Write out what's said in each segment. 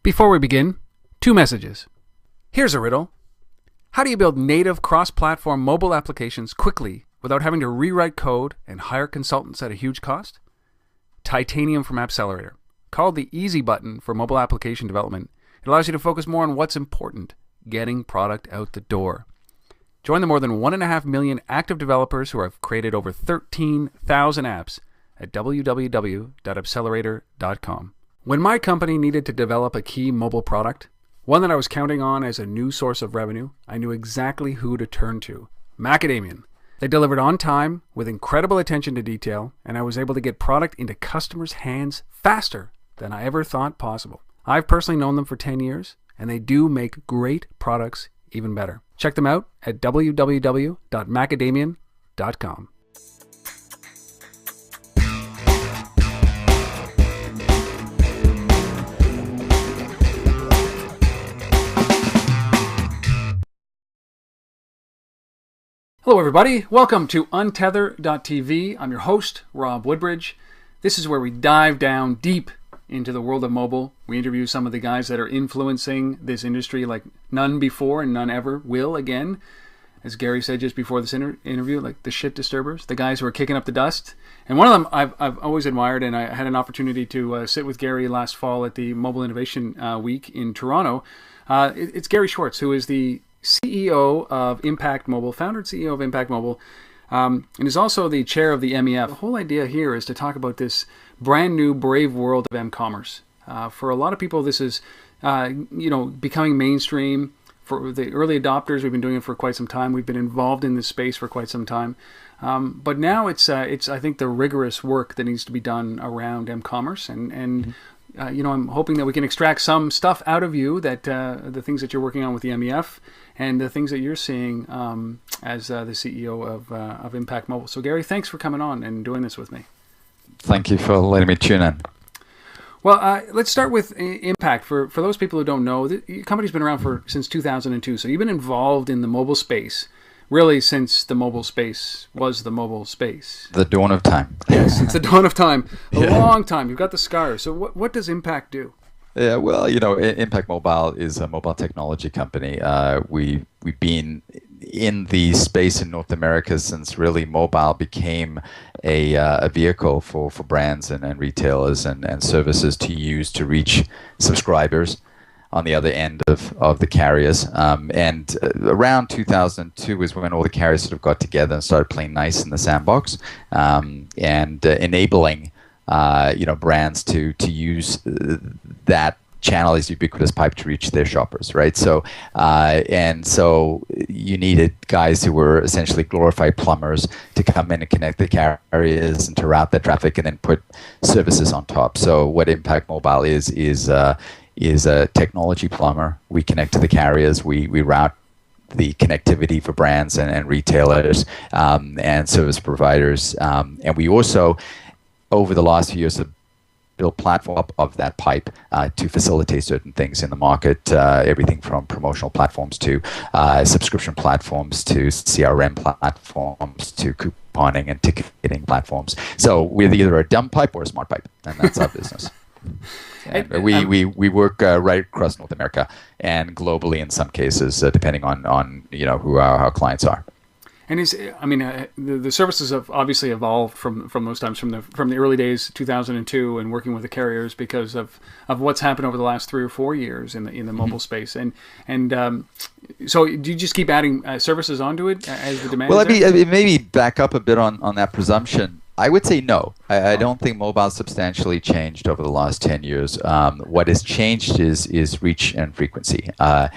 Before we begin, 2 messages. Here's a riddle. How do you build native cross-platform mobile applications quickly without having to rewrite code and hire consultants at a huge cost? Titanium from Appcelerator. Called the easy button for mobile application development, it allows you to focus more on what's important, getting product out the door. Join the more than 1.5 million active developers who have created over 13,000 apps at www.appcelerator.com. When my company needed to develop a key mobile product, one that I was counting on as a new source of revenue, I knew exactly who to turn to. Macadamian. They delivered on time with incredible attention to detail, and I was able to get product into customers' hands faster than I ever thought possible. I've personally known them for 10 years, and they do make great products even better. Check them out at www.macadamian.com. Hello everybody, welcome to Untether.tv. I'm your host, Rob Woodbridge. This is where we dive down deep into the world of mobile. We interview some of the guys that are influencing this industry like none before and none ever will again. As Gary said just before this interview, like the shit disturbers, the guys who are kicking up the dust. And one of them I've always admired, and I had an opportunity to sit with Gary last fall at the Mobile Innovation Week in Toronto. It's Gary Schwartz, who is the CEO of Impact Mobile, founder and CEO of Impact Mobile, and is also the chair of the MEF. The whole idea here is to talk about this brand new brave world of m-commerce. For a lot of people, this is becoming mainstream. For the early adopters, we've been doing it for quite some time. We've been involved in this space for quite some time. But now it's I think the rigorous work that needs to be done around m-commerce, and I'm hoping that we can extract some stuff out of you, that the things that you're working on with the MEF and the things that you're seeing as the CEO of Impact Mobile. So Gary, thanks for coming on and doing this with me. Thank you for letting me tune in. Well, let's start with Impact. For those people who don't know, the company's been around since 2002. So you've been involved in the mobile space really since the mobile space was the mobile space. The dawn of time. Yes, it's the dawn of time. Long time. You've got the scars. So what does Impact do? Yeah, well, Impact Mobile is a mobile technology company. We've been in the space in North America since really mobile became a vehicle for brands and retailers and services to use to reach subscribers on the other end of the carriers. And around 2002 was when all the carriers sort of got together and started playing nice in the sandbox, and enabling brands to use that channel as ubiquitous pipe to reach their shoppers, right? So you needed guys who were essentially glorified plumbers to come in and connect the carriers and to route that traffic and then put services on top. So what Impact Mobile is a technology plumber. We connect to the carriers. We route the connectivity for brands and retailers and service providers. And we also, over the last few years, have built platform of that pipe to facilitate certain things in the market, everything from promotional platforms to subscription platforms to CRM platforms to couponing and ticketing platforms. So we're either a dumb pipe or a smart pipe, and that's our business. And we work right across North America and globally in some cases, depending on who our clients are. And the services have obviously evolved from those times, from the early days, 2002, and working with the carriers because of what's happened over the last 3 or 4 years in the mobile space. And so do you just keep adding services onto it as the demand? Well, maybe back up a bit on that presumption. I would say no. I don't think mobile substantially changed over the last 10 years. What has changed is reach and frequency. In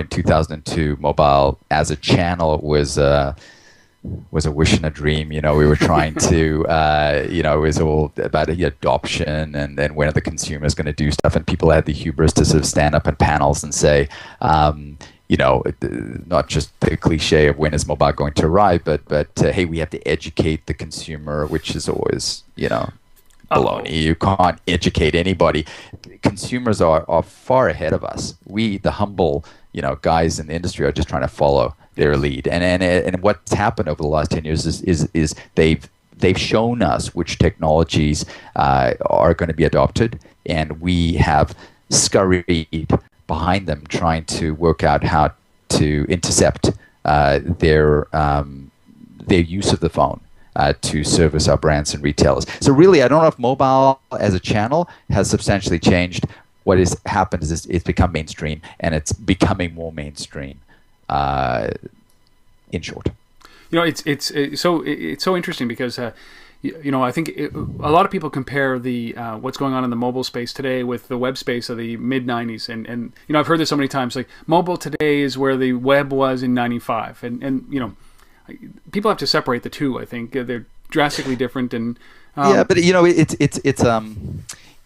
2002, mobile as a channel was a wish and a dream. We were trying to, it was all about adoption and then when are the consumers going to do stuff, and people had the hubris to sort of stand up in panels and say, not just the cliche of when is mobile going to arrive, but hey, we have to educate the consumer, which is always, baloney. You can't educate anybody. Consumers are far ahead of us. We, the humble, guys in the industry, are just trying to follow their lead. And what's happened over the last 10 years is they've they've shown us which technologies are going to be adopted, and we have scurried behind them trying to work out how to intercept their use of the phone to service our brands and retailers. So really, I don't know if mobile as a channel has substantially changed. What has happened is it's become mainstream, and it's becoming more mainstream. In short, it's so interesting because I think a lot of people compare the what's going on in the mobile space today with the web space of the mid '90s, and I've heard this so many times. Like, mobile today is where the web was in '95, and people have to separate the two. I think they're drastically different, and yeah, but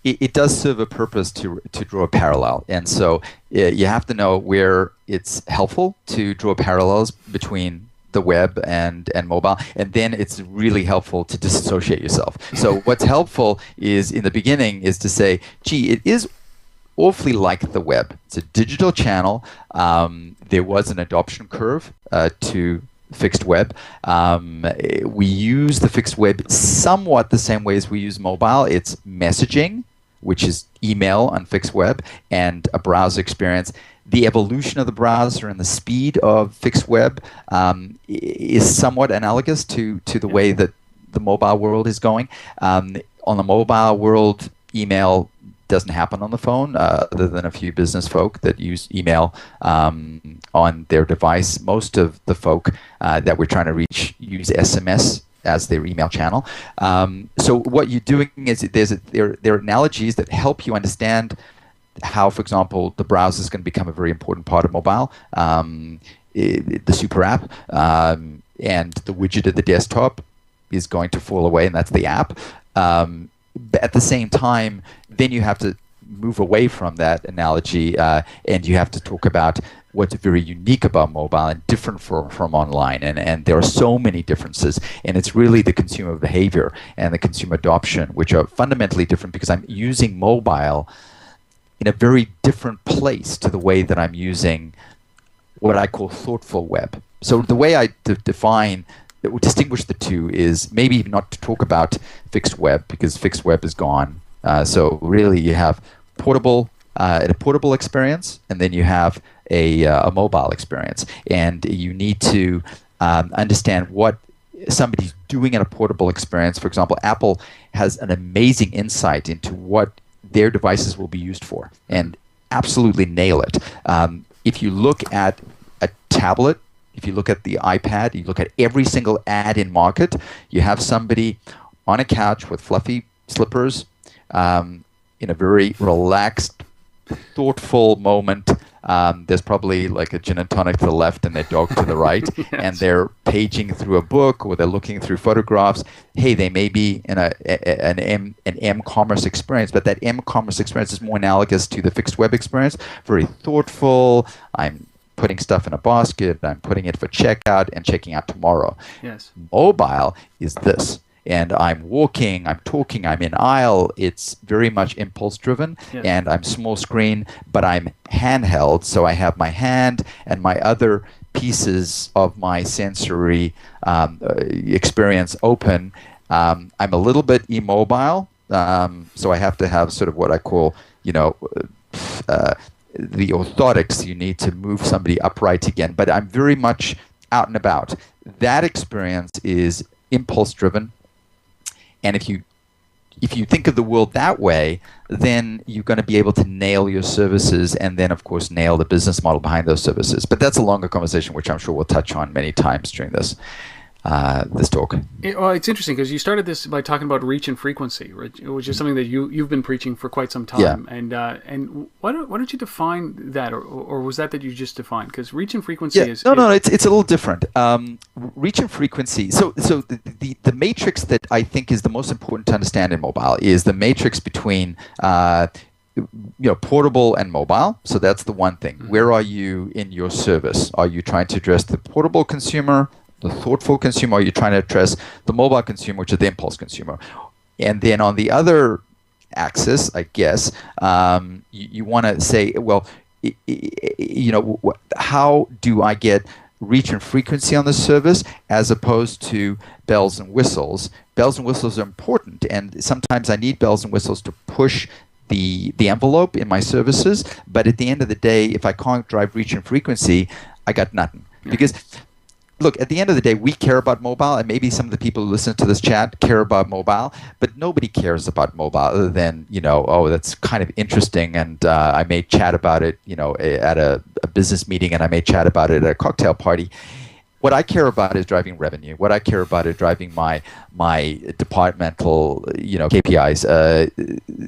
it does serve a purpose to draw a parallel, and so you have to know where it's helpful to draw parallels between the web and mobile, and then it's really helpful to disassociate yourself. So what's helpful is in the beginning is to say, gee, it is awfully like the web. It's a digital channel. There was an adoption curve to fixed web. We use the fixed web somewhat the same way as we use mobile. It's messaging, which is email on fixed web, and a browser experience. The evolution of the browser and the speed of fixed web is somewhat analogous to the way that the mobile world is going. On the mobile world, email doesn't happen on the phone, other than a few business folk that use email on their device. Most of the folk that we're trying to reach use SMS as their email channel. So what you're doing is there are analogies that help you understand how, for example, the browser is going to become a very important part of mobile, the super app, and the widget at the desktop is going to fall away, and that's the app. But at the same time, then you have to move away from that analogy, and you have to talk about what's very unique about mobile and different from online. And there are so many differences, and it's really the consumer behavior and the consumer adoption, which are fundamentally different, because I'm using mobile in a very different place to the way that I'm using what I call thoughtful web. So the way I distinguish the two is maybe not to talk about fixed web, because fixed web is gone. So really you have a portable experience, and then you have a mobile experience. And you need to understand what somebody's doing in a portable experience. For example, Apple has an amazing insight into what their devices will be used for, and absolutely nail it. If you look at a tablet, if you look at the iPad, you look at every single ad in market, you have somebody on a couch with fluffy slippers in a very relaxed, thoughtful moment. There's probably like a gin and tonic to the left and their dog to the right, yes. And they're paging through a book, or they're looking through photographs. Hey, they may be in an m-commerce experience, but that m-commerce experience is more analogous to the fixed web experience. Very thoughtful. I'm putting stuff in a basket, I'm putting it for checkout and checking out tomorrow. Yes. Mobile is this. And I'm walking, I'm talking, I'm in aisle. It's very much impulse driven, yes. And I'm small screen, but I'm handheld. So I have my hand and my other pieces of my sensory experience open. I'm a little bit immobile, so I have to have sort of what I call, the orthotics. You need to move somebody upright again. But I'm very much out and about. That experience is impulse driven. And if you think of the world that way, then you're going to be able to nail your services, and then, of course, nail the business model behind those services. But that's a longer conversation, which I'm sure we'll touch on many times during this talk. It's interesting because you started this by talking about reach and frequency, which is something that you've been preaching for quite some time. Yeah. And why don't you define that, or was that you just defined? Because reach and frequency is no, it's a little different. Reach and frequency. So the matrix that I think is the most important to understand in mobile is the matrix between portable and mobile. So that's the one thing. Mm-hmm. Where are you in your service? Are you trying to address the portable consumer, the thoughtful consumer, or you're trying to address the mobile consumer, which is the impulse consumer? And then on the other axis, I guess, you want to say, well, how do I get reach and frequency on the service as opposed to bells and whistles. Bells and whistles are important, and sometimes I need bells and whistles to push the envelope in my services. But at the end of the day, if I can't drive reach and frequency, I got nothing. Because look, at the end of the day, we care about mobile, and maybe some of the people who listen to this chat care about mobile, but nobody cares about mobile other than, oh, that's kind of interesting, and I may chat about it, at a business meeting, and I may chat about it at a cocktail party. What I care about is driving revenue. What I care about is driving my departmental, KPIs,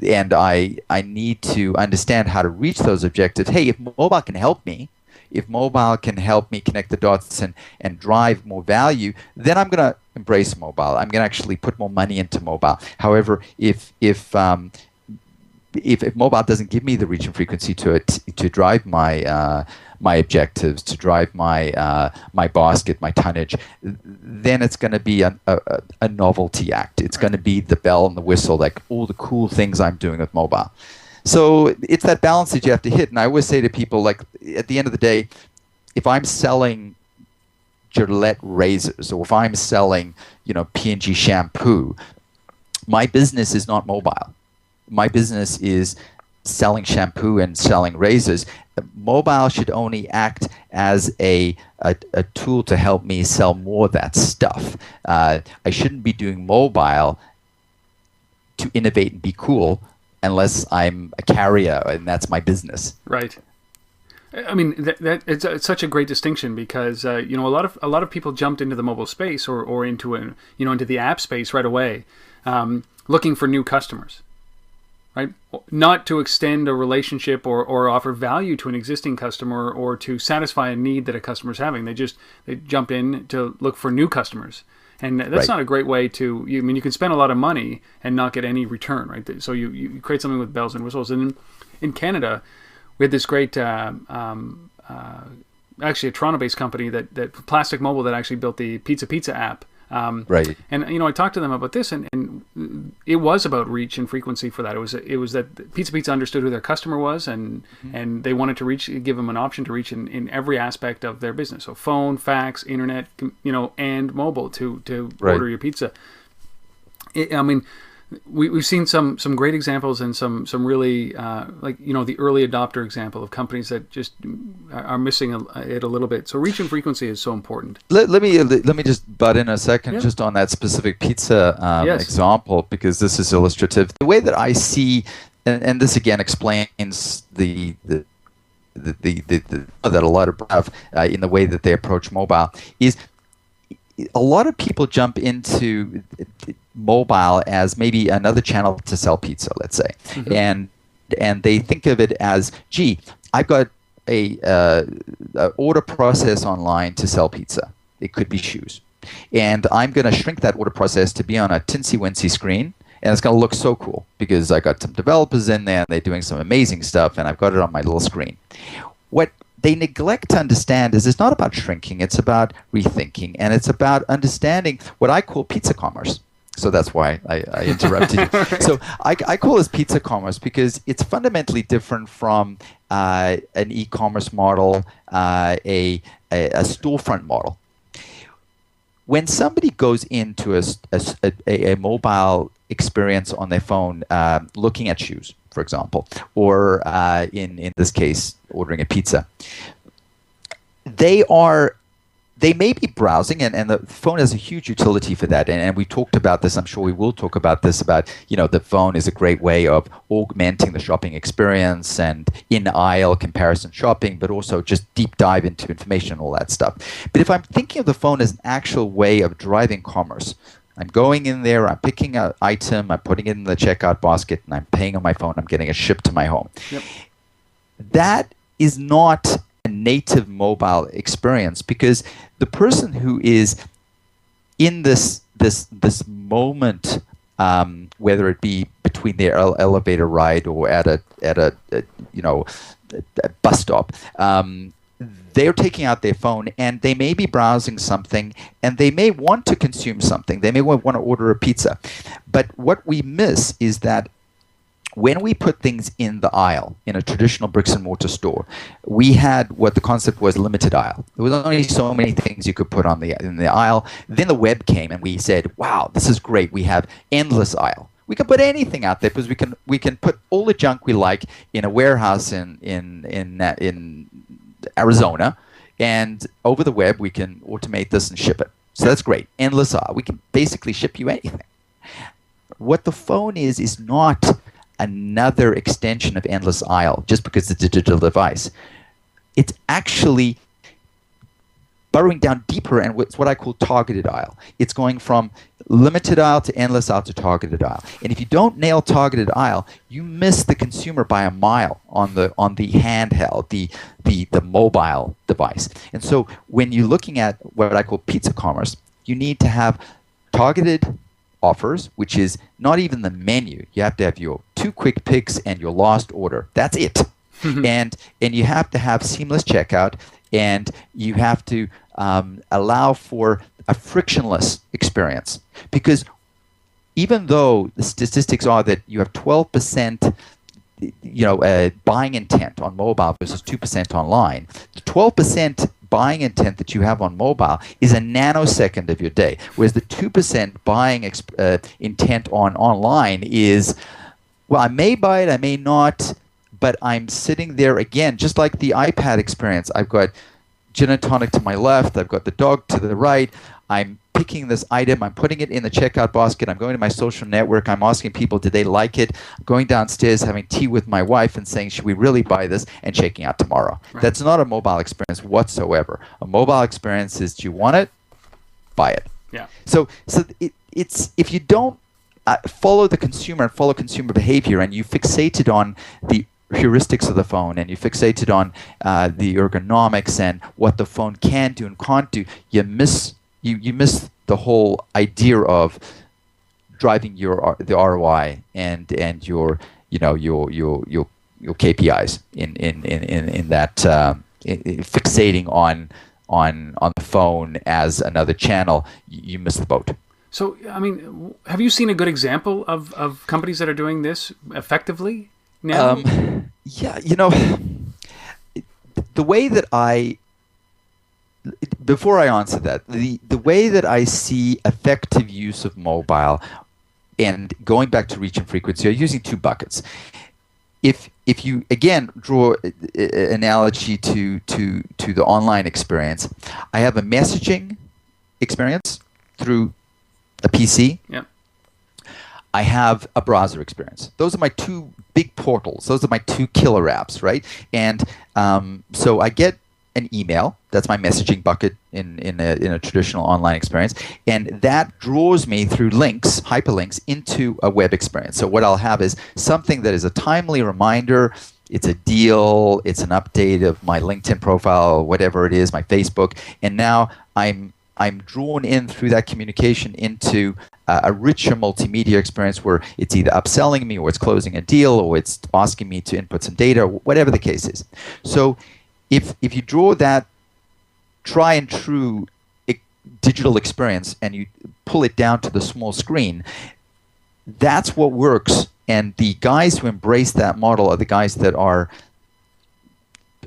and I need to understand how to reach those objectives. Hey, if mobile can help me, if mobile can help me connect the dots and drive more value, then I'm going to embrace mobile. I'm going to actually put more money into mobile. However, if mobile doesn't give me the reach and frequency to drive my objectives, to drive my basket, my tonnage, then it's going to be a novelty act. It's going to be the bell and the whistle, like all the cool things I'm doing with mobile. So it's that balance that you have to hit. And I always say to people, like, at the end of the day, if I'm selling Gillette razors, or if I'm selling, P&G shampoo, my business is not mobile. My business is selling shampoo and selling razors. Mobile should only act as a tool to help me sell more of that stuff. I shouldn't be doing mobile to innovate and be cool, unless I'm a carrier and that's my business. Right. I mean, it's such a great distinction because a lot of people jumped into the mobile space or into into the app space right away, looking for new customers, right? Not to extend a relationship or offer value to an existing customer or to satisfy a need that a customer's having. They jump in to look for new customers. And that's not a great way to. You can spend a lot of money and not get any return, right? So you create something with bells and whistles. And in Canada, we had this great, actually a Toronto-based company that Plastic Mobile that actually built the Pizza app. Right. And I talked to them about this, and it was about reach and frequency for that. It was that Pizza understood who their customer was, and they wanted to give them an option to reach in every aspect of their business. So phone, fax, internet, and mobile to order your pizza. We've seen some great examples and some really the early adopter example of companies that just are missing it a little bit. So reach and frequency is so important. Let me just butt in a second just on that specific pizza example, because this is illustrative. The way that I see, and this again explains the that a lot of have in the way that they approach mobile is. A lot of people jump into mobile as maybe another channel to sell pizza, let's say, and they think of it as, gee, I've got a order process online to sell pizza. It could be shoes, and I'm going to shrink that order process to be on a tinsy-wincy screen, and it's going to look so cool because I got some developers in there and they're doing some amazing stuff, and I've got it on my little screen. What they neglect to understand is it's not about shrinking, it's about rethinking, and it's about understanding what I call pizza commerce. So that's why I interrupted you. So I call this pizza commerce because it's fundamentally different from an e-commerce model, a storefront model. When somebody goes into a mobile experience on their phone, looking at shoes, for example, or in this case, ordering a pizza, they may be browsing, and the phone has a huge utility for that. And we talked about this. I'm sure we will talk about this. About the phone is a great way of augmenting the shopping experience and in-aisle comparison shopping, but also just deep dive into information and all that stuff. But if I'm thinking of the phone as an actual way of driving commerce, I'm going in there, I'm picking an item, I'm putting it in the checkout basket, and I'm paying on my phone, I'm getting it shipped to my home. Yep. That is not a native mobile experience, because the person who is in this moment, whether it be between their elevator ride or at a bus stop, they're taking out their phone and they may be browsing something and they may want to consume something. They may want to order a pizza. But what we miss is that when we put things in the aisle in a traditional bricks and mortar store, we had what the concept was limited aisle. There was only so many things you could put in the aisle. Then the web came, and we said, "Wow, this is great. We have endless aisle. We can put anything out there because we can put all the junk we like in a warehouse in Arizona, and over the web we can automate this and ship it. So that's great. Endless aisle. We can basically ship you anything. What the phone is not another extension of endless aisle just because it's a digital device. It's actually burrowing down deeper, and it's what I call targeted aisle. It's going from limited aisle to endless aisle to targeted aisle. And if you don't nail targeted aisle, you miss the consumer by a mile on the handheld, the mobile device. And so when you're looking at what I call pizza commerce, you need to have targeted offers, which is not even the menu. You have to have your 2 quick picks and your last order. That's it. and you have to have seamless checkout, and you have to allow for a frictionless experience. Because even though the statistics are that you have 12% buying intent on mobile versus 2% online, the 12% buying intent that you have on mobile is a nanosecond of your day, whereas the 2% buying intent on online is, well, I may buy it, I may not, but I'm sitting there again, just like the iPad experience. I've got gin and tonic to my left, I've got the dog to the right, I'm picking this item, I'm putting it in the checkout basket, I'm going to my social network, I'm asking people, did they like it? I'm going downstairs, having tea with my wife and saying, should we really buy this? And checking out tomorrow. Right. That's not a mobile experience whatsoever. A mobile experience is, do you want it? Buy it. Yeah. So it's if you don't follow the consumer and follow consumer behavior, and you fixated on the heuristics of the phone, and you fixated on the ergonomics and what the phone can do and can't do, you miss the whole idea of driving the ROI and your KPIs in that fixating on the phone as another channel. You miss the boat. So, I mean, have you seen a good example of companies that are doing this effectively now? Yeah, the way that before I answer that, the way that I see effective use of mobile, and going back to reach and frequency, are using 2 buckets. If you again draw an analogy to the online experience, I have a messaging experience through a PC. Yep. I have a browser experience. Those are my 2 big portals. Those are my 2 killer apps, right? And so I get an email. That's my messaging bucket in a traditional online experience, and that draws me through links, hyperlinks, into a web experience. So what I'll have is something that is a timely reminder. It's a deal. It's an update of my LinkedIn profile, whatever it is, my Facebook, and now I'm drawn in through that communication into a richer multimedia experience where it's either upselling me, or it's closing a deal, or it's asking me to input some data, whatever the case is. So if you draw that try and true digital experience and you pull it down to the small screen, that's what works. And the guys who embrace that model are the guys that are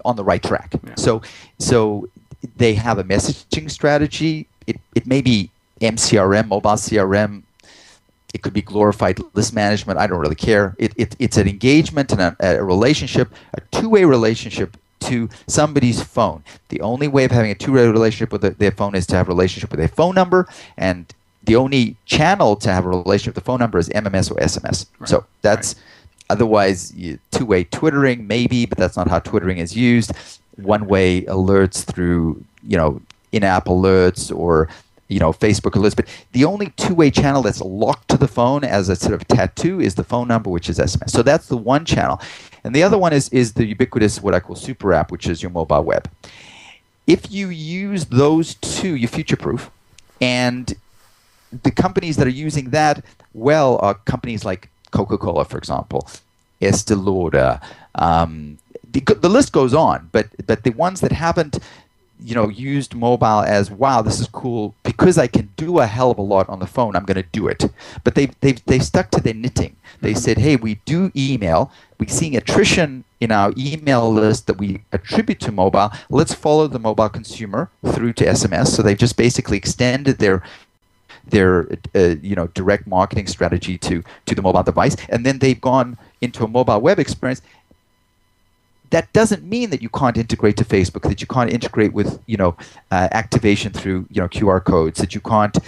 on the right track. Yeah. So they have a messaging strategy. It may be MCRM, mobile CRM. It could be glorified list management. I don't really care. It's an engagement and a relationship, a two-way relationship to somebody's phone. The only way of having a two-way relationship with their phone is to have a relationship with their phone number, and the only channel to have a relationship with the phone number is MMS or SMS. Right. So that's otherwise two-way twittering maybe, but that's not how twittering is used. One-way alerts through in-app alerts or Facebook alerts, but the only two-way channel that's locked to the phone as a sort of tattoo is the phone number, which is SMS. So that's the one channel. And the other one is the ubiquitous, what I call super app, which is your mobile web. If you use those two, you're future-proof. And the companies that are using that well are companies like Coca-Cola, for example, Estee Lauder. The list goes on, but the ones that haven't used mobile as, wow, this is cool because I can do a hell of a lot on the phone. I'm going to do it. But they stuck to their knitting. They said, hey, we do email. We're seeing attrition in our email list that we attribute to mobile. Let's follow the mobile consumer through to SMS. So they've just basically extended their direct marketing strategy to the mobile device, and then they've gone into a mobile web experience. That doesn't mean that you can't integrate to Facebook, that you can't integrate with activation through QR codes, that you can't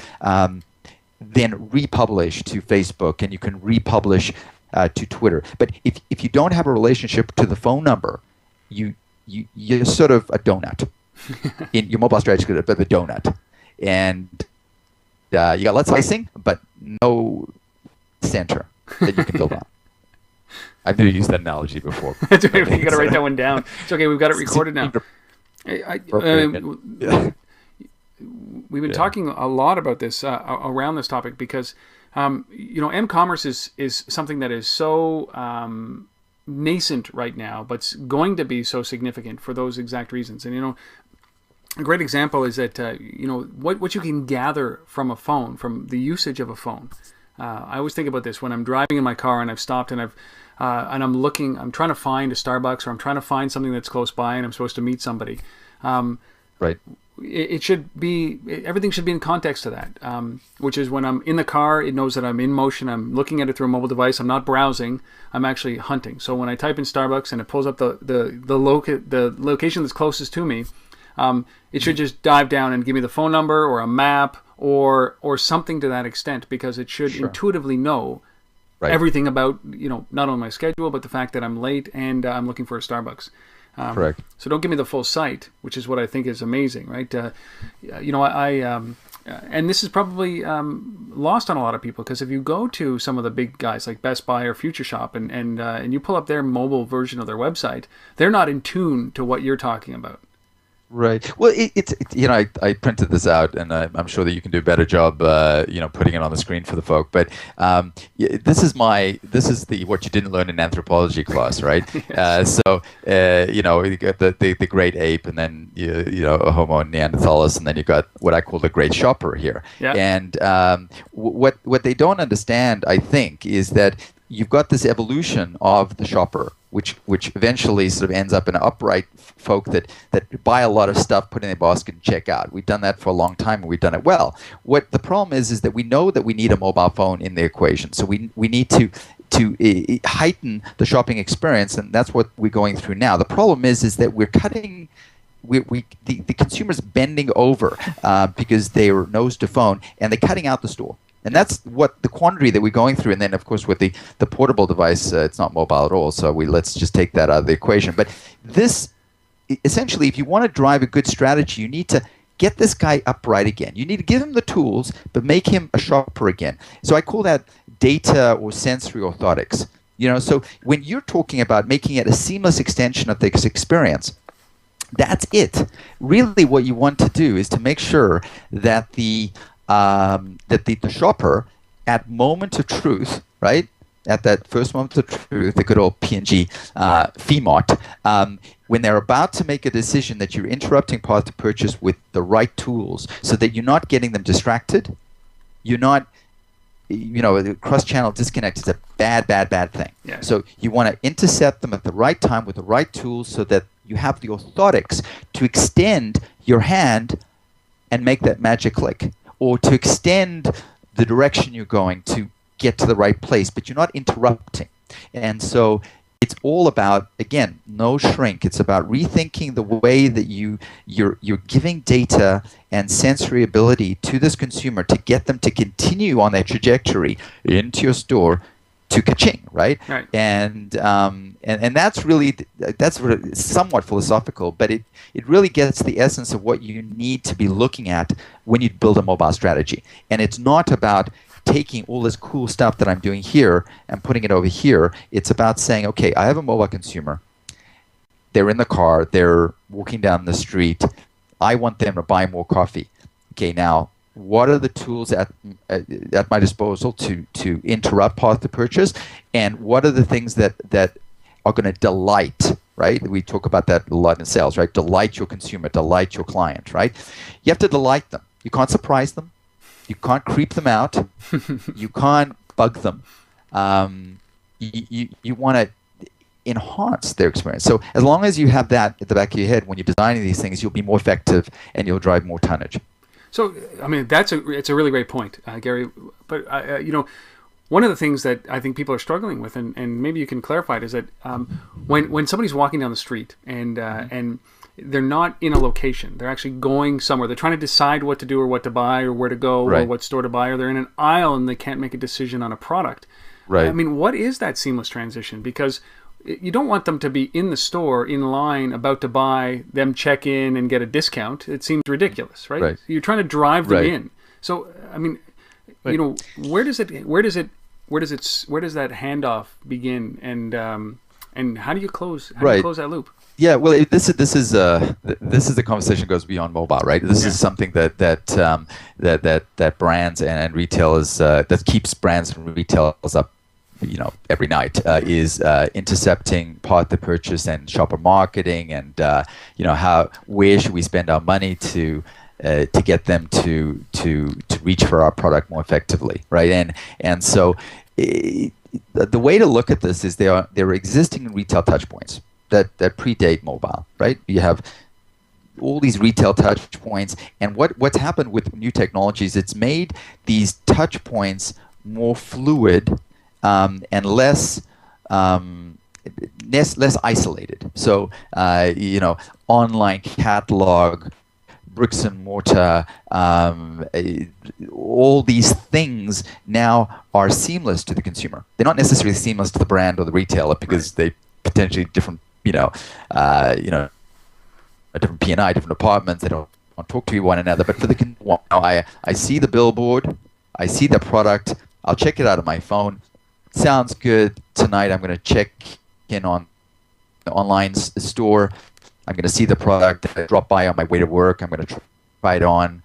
then republish to Facebook, and you can republish to Twitter. But if you don't have a relationship to the phone number, you're sort of a donut. In your mobile strategy, but a donut, and you got lots of icing, but no center that you can build on. I've never used that analogy before. You got to write that one down. It's okay. We've got it recorded now. We've been talking a lot about this around this topic because m-commerce is something that is so nascent right now, but it's going to be so significant for those exact reasons. And a great example is that what you can gather from a phone, from the usage of a phone. I always think about this when I'm driving in my car and I've stopped and I'm trying to find a Starbucks, or I'm trying to find something that's close by and I'm supposed to meet somebody. Right. Everything should be in context to that, which is when I'm in the car, it knows that I'm in motion. I'm looking at it through a mobile device. I'm not browsing. I'm actually hunting. So when I type in Starbucks and it pulls up the location that's closest to me, it should just dive down and give me the phone number or a map or something to that extent, because it should intuitively know everything about not only my schedule but the fact that I'm late and I'm looking for a Starbucks. Correct. So don't give me the full site, which is what I think is amazing, right? And this is probably lost on a lot of people, because if you go to some of the big guys like Best Buy or Future Shop and you pull up their mobile version of their website, they're not in tune to what you're talking about. Right. Well, I printed this out, and I'm sure that you can do a better job, putting it on the screen for the folk. But this is the what you didn't learn in anthropology class, right? Yes. You got the great ape, and then a Homo neanderthalis, and then you got what I call the great shopper here. Yeah. And what they don't understand, I think, is that you've got this evolution of the shopper, which eventually sort of ends up in upright folk that buy a lot of stuff, put in their basket, and check out. We've done that for a long time, and we've done it well. What the problem is that we know that we need a mobile phone in the equation. So we need to heighten the shopping experience, and that's what we're going through now. The problem is that we're cutting. The consumer's bending over because they're nose to phone, and they're cutting out the store. And that's what the quandary that we're going through. And then, of course, with the portable device, it's not mobile at all. So let's just take that out of the equation. But this, essentially, if you want to drive a good strategy, you need to get this guy upright again. You need to give him the tools, but make him a shopper again. So I call that data or sensory orthotics. So when you're talking about making it a seamless extension of this experience, that's it. Really, what you want to do is to make sure that the shopper, at moment of truth, right, at that first moment of truth, the good old P&G FEMOT, when they're about to make a decision, that you're interrupting path to purchase with the right tools, so that you're not getting them distracted. You're not, cross-channel disconnect is a bad thing. Yeah. So you want to intercept them at the right time with the right tools, so that you have the orthotics to extend your hand and make that magic click, or to extend the direction you're going to get to the right place, but you're not interrupting. And so it's all about, again, no shrink. It's about rethinking the way that you're giving data and sensory ability to this consumer to get them to continue on their trajectory into your store to ka-ching, right? Right. And that's somewhat philosophical, but it really gets the essence of what you need to be looking at when you build a mobile strategy. And it's not about taking all this cool stuff that I'm doing here and putting it over here. It's about saying, okay, I have a mobile consumer. They're in the car. They're walking down the street. I want them to buy more coffee. Okay, now, what are the tools at my disposal to interrupt path to purchase, and what are the things that are going to delight, right? We talk about that a lot in sales, right? Delight your consumer, delight your client, right? You have to delight them. You can't surprise them. You can't creep them out. You can't bug them. You want to enhance their experience. So as long as you have that at the back of your head when you're designing these things, you'll be more effective and you'll drive more tonnage. So, I mean, it's a really great point, Gary. But, one of the things that I think people are struggling with, and maybe you can clarify it, is that when somebody's walking down the street and they're not in a location, they're actually going somewhere, they're trying to decide what to do or what to buy or where to go or what store to buy, or they're in an aisle and they can't make a decision on a product. Right. I mean, what is that seamless transition? Because you don't want them to be in the store, in line, about to buy, them check in and get a discount. It seems ridiculous, right? You're trying to drive them in. So, I mean, where does that handoff begin, and how do you close that loop? Yeah, well, this is the conversation goes beyond mobile, right? This is something that brands and retailers that keeps brands and retailers up, every night, is intercepting part the purchase and shopper marketing, and where should we spend our money to get them to reach for our product more effectively, right? And so the way to look at this is there are existing retail touch points that predate mobile, right? You have all these retail touch points, and what's happened with new technologies, it's made these touch points more fluid and less isolated. So online catalog, bricks and mortar, all these things now are seamless to the consumer. They're not necessarily seamless to the brand or the retailer because they potentially different, a different P&I, different departments. They don't talk to one another. But for the consumer, I see the billboard, I see the product, I'll check it out on my phone. Sounds good. Tonight I'm going to check in on the online store. I'm going to see the product, drop by on my way to work. I'm going to try it on,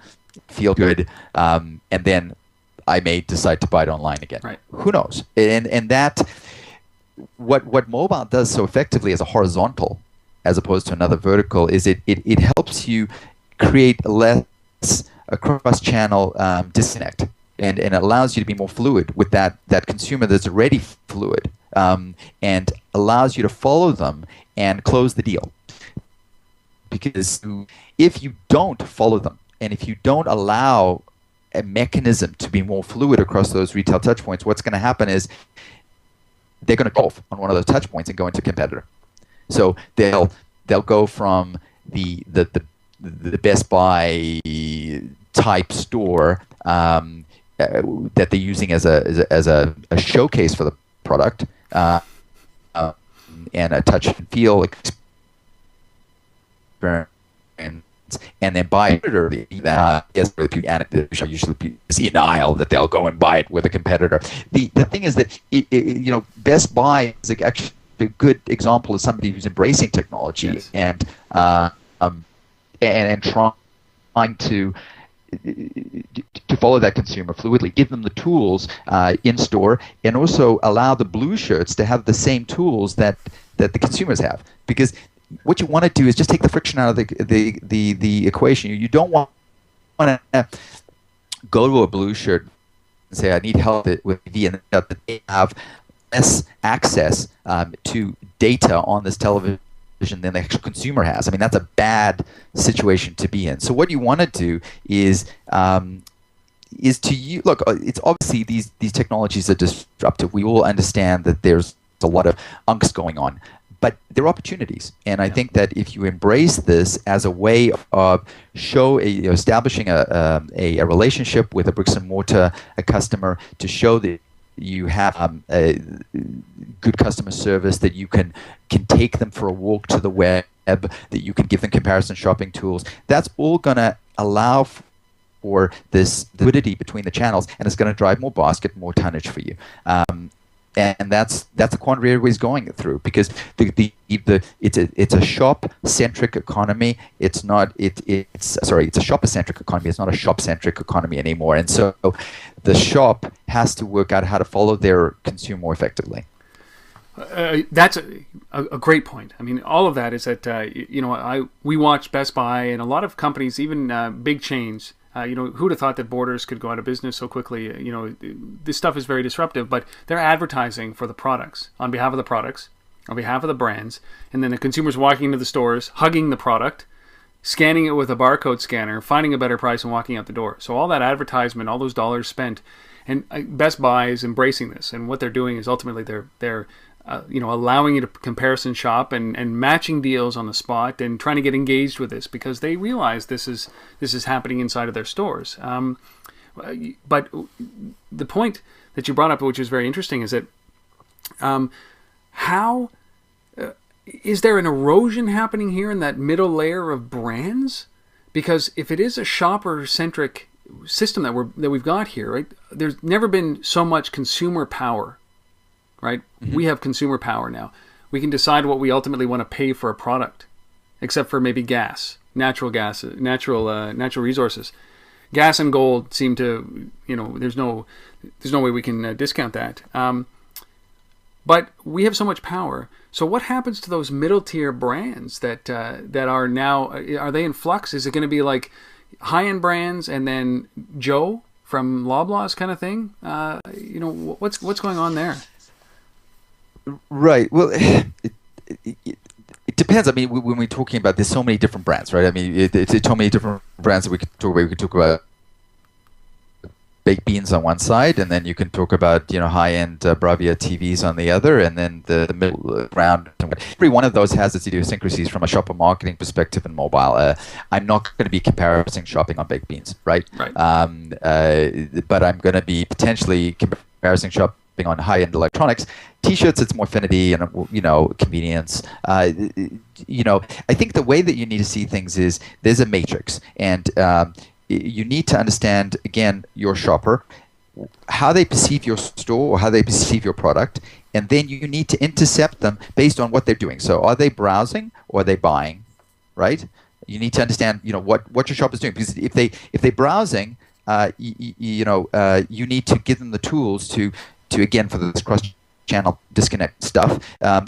feel good, and then I may decide to buy it online again. Right. Who knows? And that, what mobile does so effectively as a horizontal, as opposed to another vertical, is it helps you create less a cross-channel disconnect, and it allows you to be more fluid with that consumer that's already fluid, and allows you to follow them and close the deal. Because if you don't follow them, and if you don't allow a mechanism to be more fluid across those retail touch points, what's going to happen is they're going to go off on one of those touch points and go into a competitor. So they'll go from the Best Buy type store that they're using as a showcase for the product, and a touch and feel experience, and then buy it, or usually see an aisle that they'll go and buy it with a competitor. The thing is that Best Buy is actually a good example of somebody who's embracing technology and trying to follow that consumer fluidly, give them the tools in store, and also allow the blue shirts to have the same tools that the consumers have. Because what you want to do is just take the friction out of the equation. You don't want to go to a blue shirt and say, I need help with TV, and that they have less access to data on this television than the actual consumer has. I mean, that's a bad situation to be in. So what you want to do is to look. It's obviously these technologies are disruptive. We all understand that there's a lot of angst going on, but there are opportunities. And I think that if you embrace this as a way of establishing a relationship with a bricks and mortar customer, to show that you have a good customer service, that you can take them for a walk to the web, that you can give them comparison shopping tools, that's all going to allow for this fluidity between the channels, and it's going to drive more basket, more tonnage for you. And that's a quandary everybody's going through, because it's a shop-centric economy. It's a shopper-centric economy. It's not a shop-centric economy anymore. And so the shop has to work out how to follow their consumer more effectively. That's a great point. I mean, all of that is that we watch Best Buy and a lot of companies, even big chains. Who'd have thought that Borders could go out of business so quickly? This stuff is very disruptive, but they're advertising for the products, on behalf of the products, on behalf of the brands, and then the consumers walking into the stores, hugging the product, scanning it with a barcode scanner, finding a better price, and walking out the door. So all that advertisement, all those dollars spent, and Best Buy is embracing this, and what they're doing is ultimately they're allowing you to comparison shop and matching deals on the spot and trying to get engaged with this because they realize this is happening inside of their stores. But the point that you brought up, which is very interesting, is that how is there an erosion happening here in that middle layer of brands? Because if it is a shopper-centric system that we've got here, right? There's never been so much consumer power. Right? Mm-hmm. We have consumer power now. We can decide what we ultimately want to pay for a product, except for maybe natural resources. Gas and gold seem to, there's no way we can discount that. But we have so much power. So what happens to those middle tier brands that are now? Are they in flux? Is it going to be like high-end brands and then Joe from Loblaws kind of thing? What's going on there? Right. Well, it depends. I mean, when we're talking about, there's so many different brands, right? I mean, it's so many different brands that we could talk about. We could talk about baked beans on one side, and then you can talk about high-end Bravia TVs on the other, and then the middle ground. Every one of those has its idiosyncrasies from a shopper marketing perspective and mobile. I'm not going to be comparing shopping on baked beans, right? Right. But I'm going to be potentially comparing shopping on high-end electronics. T-shirts, it's more affinity and convenience. I think the way that you need to see things is there's a matrix, and you need to understand, again, your shopper, how they perceive your store or how they perceive your product, and then you need to intercept them based on what they're doing. So are they browsing or are they buying, right? You need to understand what your shopper's doing, because if they're browsing, you need to give them the tools to again, for this cross-channel disconnect stuff,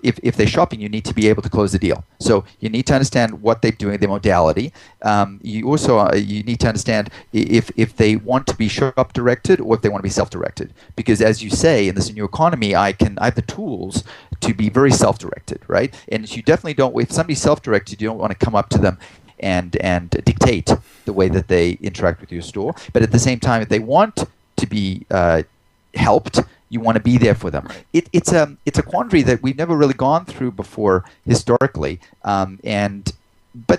if they're shopping, you need to be able to close the deal. So you need to understand what they're doing, their modality. You also you need to understand if they want to be shop-directed or if they want to be self-directed. Because as you say, in this new economy, I have the tools to be very self-directed, right? And you definitely don't. If somebody's self-directed, you don't want to come up to them and dictate the way that they interact with your store. But at the same time, if they want to be helped, you want to be there for them. It's a quandary that we've never really gone through before historically, but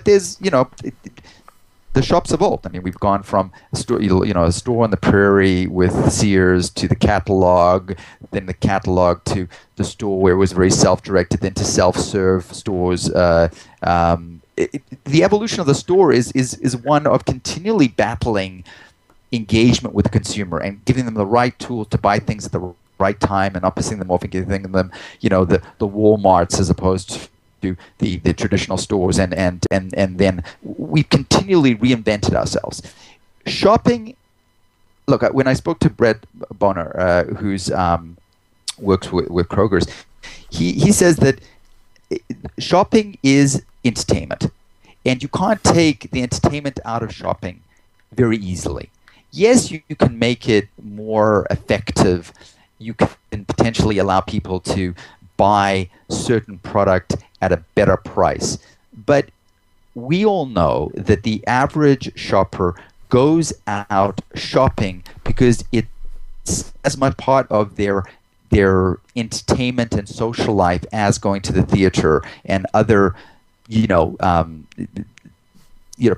there's the shops evolved. I mean, we've gone from a store on the prairie with Sears to the catalog, then the catalog to the store where it was very self-directed, then to self-serve stores. The evolution of the store is one of continually battling engagement with the consumer and giving them the right tools to buy things at the right time and not pissing them off and giving them the Walmarts as opposed to the traditional stores, and then we've continually reinvented ourselves. Shopping, look, when I spoke to Brett Bonner, who's works with Kroger's, he says that shopping is entertainment, and you can't take the entertainment out of shopping very easily. Yes, you can make it more effective. You can potentially allow people to buy certain product at a better price. But we all know that the average shopper goes out shopping because it's as much part of their entertainment and social life as going to the theater and other,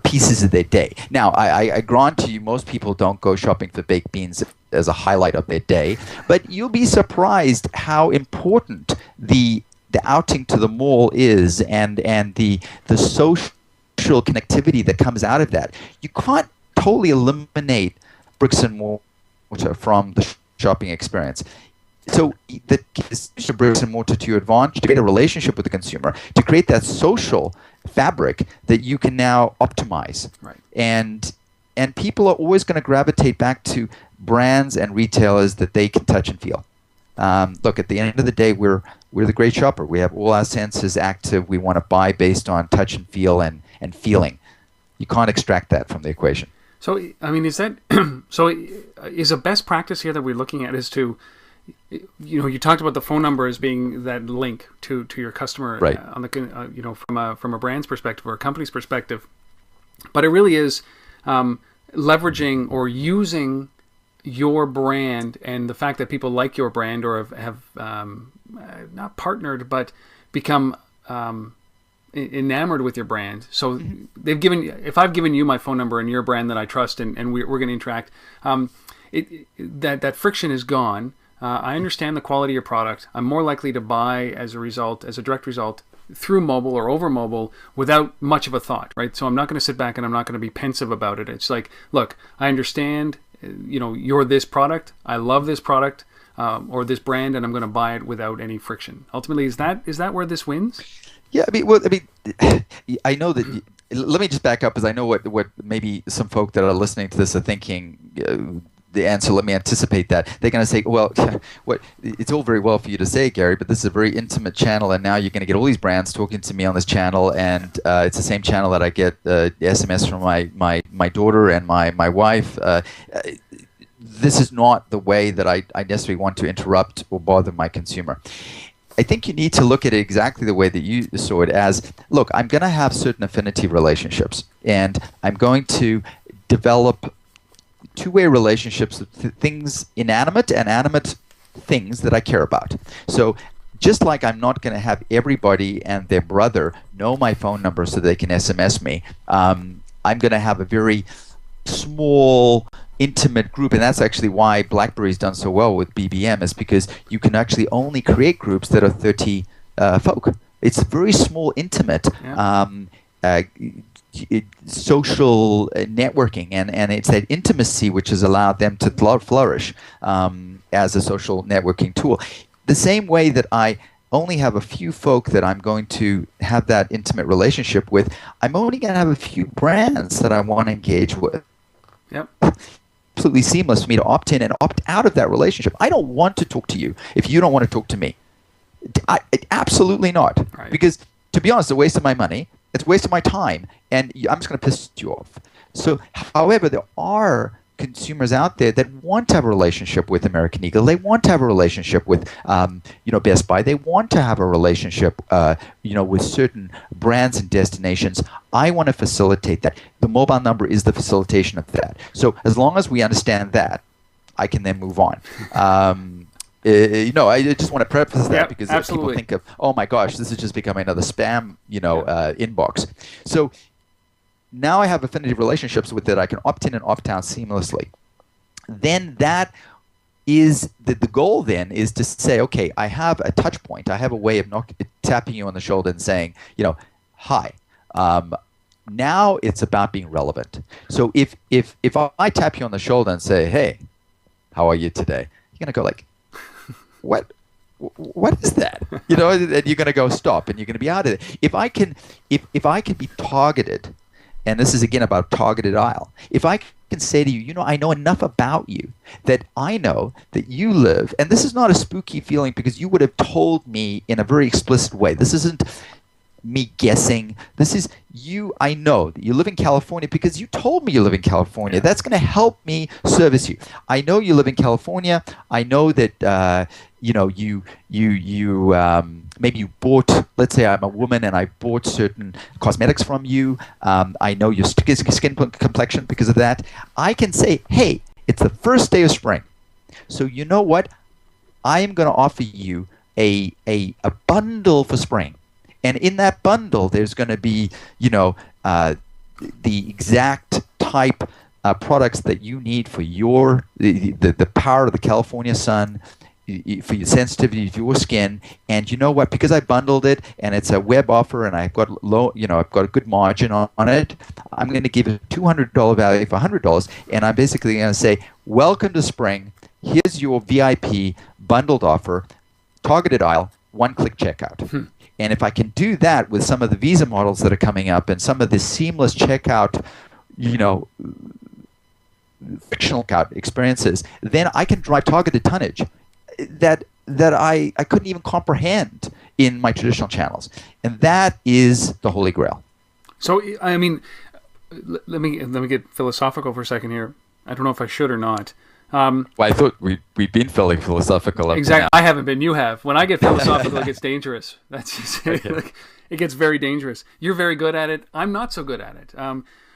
pieces of their day. Now, I grant to you, most people don't go shopping for baked beans as a highlight of their day, but you'll be surprised how important the outing to the mall is, and the social connectivity that comes out of that. You can't totally eliminate bricks and mortar from the shopping experience. So the bricks and mortar to your advantage, to create a relationship with the consumer, to create that social fabric that you can now optimize. Right. And people are always going to gravitate back to brands and retailers that they can touch and feel. Look, at the end of the day, we're the great shopper. We have all our senses active. We want to buy based on touch and feel and feeling. You can't extract that from the equation. So, I mean, is that is a best practice here that we're looking at is to, you talked about the phone number as being that link to your customer, right? On the from a brand's perspective or a company's perspective, but it really is leveraging or using your brand and the fact that people like your brand or have not partnered but become enamored with your brand. So if I've given you my phone number and your brand that I trust and we're going to interact, that friction is gone. I understand the quality of your product. I'm more likely to buy as a direct result through mobile or over mobile without much of a thought, right? So I'm not going to sit back and I'm not going to be pensive about it. It's like, look, I understand, you're this product. I love this product or this brand, and I'm going to buy it without any friction. Ultimately, is that where this wins? Yeah, I know that. Let me just back up, because I know what maybe some folk that are listening to this are thinking. The answer. Let me anticipate that they're going to say, "Well, it's all very well for you to say, Gary, but this is a very intimate channel, and now you're going to get all these brands talking to me on this channel, and it's the same channel that I get SMS from my daughter and my wife." This is not the way that I necessarily want to interrupt or bother my consumer. I think you need to look at it exactly the way that you saw it as, look, I'm going to have certain affinity relationships, and I'm going to develop two-way relationships with things, inanimate and animate things that I care about. So just like I'm not going to have everybody and their brother know my phone number so they can SMS me, I'm going to have a very small, intimate group, and that's actually why BlackBerry's done so well with BBM, is because you can actually only create groups that are 30 folk. It's very small, intimate, social networking, and it's that intimacy which has allowed them to flourish as a social networking tool. The same way that I only have a few folk that I'm going to have that intimate relationship with, I'm only going to have a few brands that I want to engage with. Yep. Absolutely seamless for me to opt in and opt out of that relationship. I don't want to talk to you if you don't want to talk to me. Absolutely not. Right. Because, to be honest, it's a waste of my money, it's a waste of my time, and I'm just going to piss you off. So, however, there are consumers out there that want to have a relationship with American Eagle. They want to have a relationship with, Best Buy. They want to have a relationship, with certain brands and destinations. I want to facilitate that. The mobile number is the facilitation of that. So as long as we understand that, I can then move on. I just want to preface that because people think of, oh my gosh, this is just becoming another spam, inbox. So now I have affinity relationships with it. I can opt in and opt out seamlessly. Then that is the goal. Then is to say, okay, I have a touch point. I have a way of tapping you on the shoulder and saying, hi. Now it's about being relevant. So if I tap you on the shoulder and say, hey, how are you today? You're gonna go like, what is that? And you're gonna go stop, and you're gonna be out of it. If I can be targeted. And this is, again, about targeted dial. If I can say to you, I know enough about you that I know that you live, and this is not a spooky feeling because you would have told me in a very explicit way. This isn't me guessing. This is you. I know that you live in California because you told me you live in California. That's going to help me service you. I know you live in California. I know that maybe you bought, let's say I'm a woman and I bought certain cosmetics from you. I know your skin complexion because of that. I can say, hey, it's the first day of spring. So you know what? I am going to offer you a bundle for spring. And in that bundle, there's going to be, the exact type products that you need for the power of the California sun, for your sensitivity of your skin. And you know what? Because I bundled it and it's a web offer and I've got I've got a good margin on it, I'm going to give a $200 value for $100. And I'm basically going to say, welcome to spring. Here's your VIP bundled offer, targeted aisle, one-click checkout. And if I can do that with some of the Visa models that are coming up and some of the seamless checkout, frictional checkout experiences, then I can drive targeted tonnage that that I couldn't even comprehend in my traditional channels. And that is the Holy Grail. So, I mean, let me get philosophical for a second here. I don't know if I should or not. Well, I thought we've been fairly philosophical. Exactly. I haven't been. You have. When I get philosophical, it gets dangerous. That's just, Okay. like, it gets very dangerous. You're very good at it. I'm not so good at it.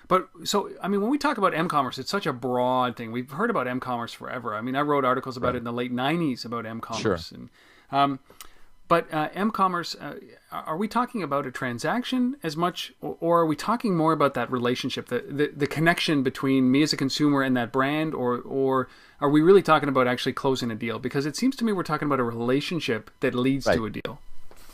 But so, I mean, when we talk about m-commerce, it's such a broad thing. We've heard about m-commerce forever. I mean, I wrote articles about it in the late 90s about m-commerce. Sure. And, but m-commerce, are we talking about a transaction as much, or are we talking more about that relationship, the connection between me as a consumer and that brand, or are we really talking about actually closing a deal? Because it seems to me we're talking about a relationship that leads to a deal.